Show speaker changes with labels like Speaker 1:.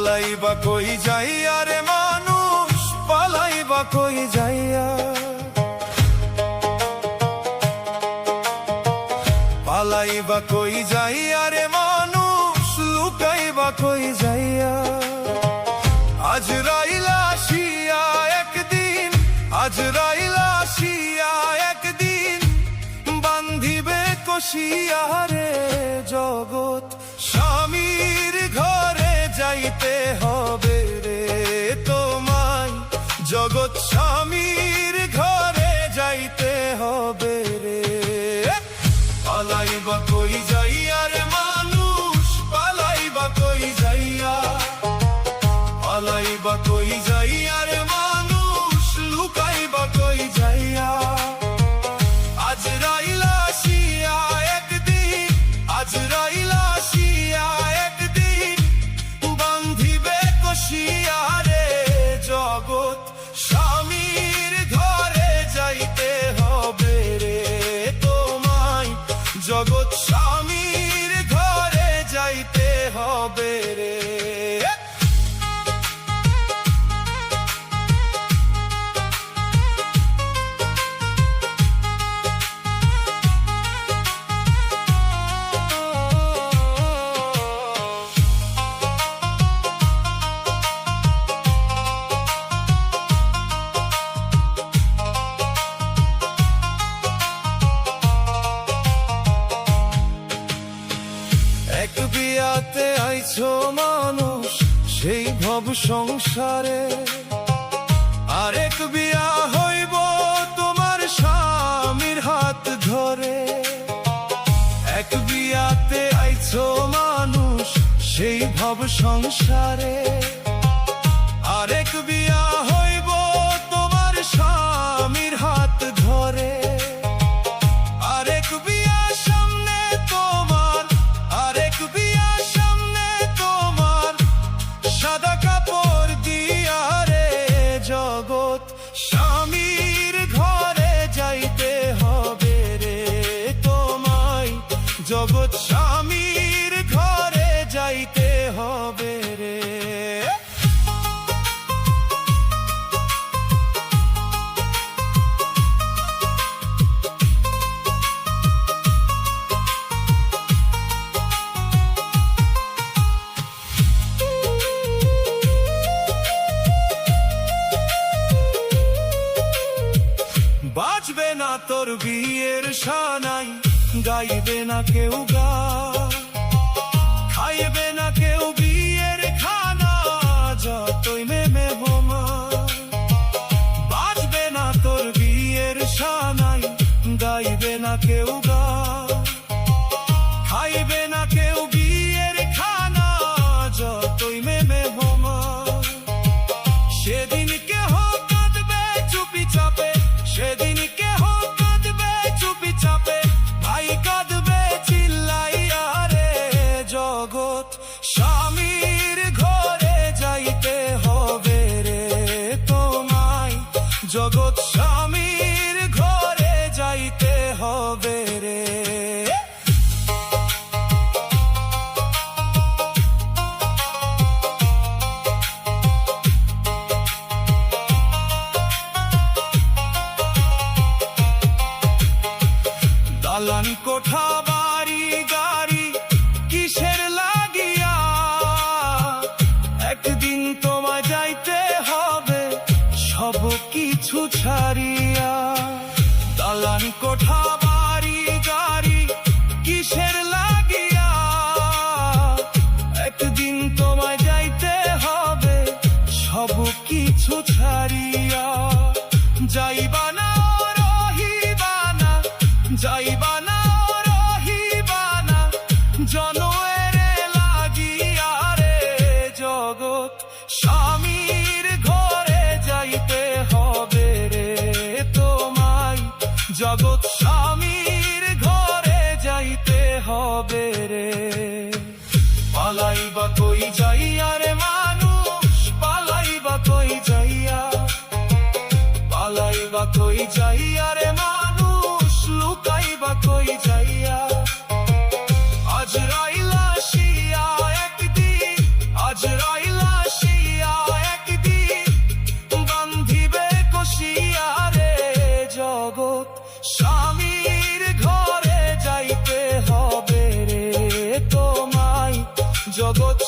Speaker 1: পালাইবা কই যাইয়া রে মানুষ, পালাইবা কই যাইয়া, পালাইবা কই যাইয়া রে মানুষ, লুকাইবা কই যাইয়া। আজরাইল আসিয়া একদিন, আজরাইল আসিয়া একদিন, বান্ধিবে কষিয়া রে জগৎ। স্বামীর ঘরে যাইতে হবে রে তোমায়, জগৎ স্বামীর ঘরে যাইতে হবে রে। পালাইবা কই যাইয়া রে মানুষ, পালাইবা কই যাইয়া, পালাইবা কই যাইয়া রে মানুষ, লুকাইবা কই যাইয়া। আজরাইল আসিয়া একদিন, আজরাইল আসিয়া একদিন, বান্ধিবে কষিয়া রে জগৎ। স্বামীর ঘরে যাইতে হবে রে তোমায়, জগৎ স্বামীর ঘরে যাইতে হবে রে। এক বিয়াতে আইছো মানুষ সেই ভব সংসারে, আরেক বিয়া হইব তোমার স্বামীর হাত ধরে। এক বিয়াতে আইছো মানুষ সেই ভব সংসারে, আরেক বিয়া হইব তোমার স্বামীর হাত ধরে। আরেক বিয়া সামনে তোমার, আরেক বিয়া সামনে তোমার, সাদা কাপড় দিয়া রে জগৎ। স্বামীর ঘরে যাইতে হবে রে তোমায়, জগৎ স্বামীর ঘরে যাইতে হবে রে। বাজবে না তোর বিয়ের সানাই, গাইবে না কেউ গান, খাইবে না কেউ বিয়ের খানা, যতই মেহমান। বাজবে না তোর বিয়ের সানাই, গাইবে না কেউ গান, খাইবে না কেউ বিয়ের খানা, যতই মেহমান। সেদিন কেহ কাঁদবে চুপি চাপে, সেদিন কেহ কাঁদবে চুপি চাপে, ভাই কাঁদবে চিল্লাইয়া রে জগৎ। স্বামীর ঘরে যাইতে হবে রে তোমায়, জগৎ স্বামীর ঘরে যাইতে হবে রে। দালান কোঠা বাড়ি গাড়ি কিসের লাগিয়া, একদিন তোমায় যাইতে হবে সব কিছু ছাড়িয়া। দালান কোঠা বাড়ি গাড়ি কিসের লাগিয়া, একদিন তোমায় যাইতে হবে সব কিছু ছাড়িয়া। যাইবা না রহিবা না, যাইবা না রহিবা না, জনয়ের লাগিয়া রে জগৎ। স্বামীর ঘরে যাইতে হবে রে তোমায়, জগৎ স্বামীর ঘরে যাইতে হবে রে। পালাইবা কই যাইয়া রে মানুষ, পালাইবা কই যাইয়া, পালাইবা কই যাইয়া রে মানুষ, লুকাইবা কই যাইয়া। আজরাইল আসিয়া একদিন, আজরাইল জগৎ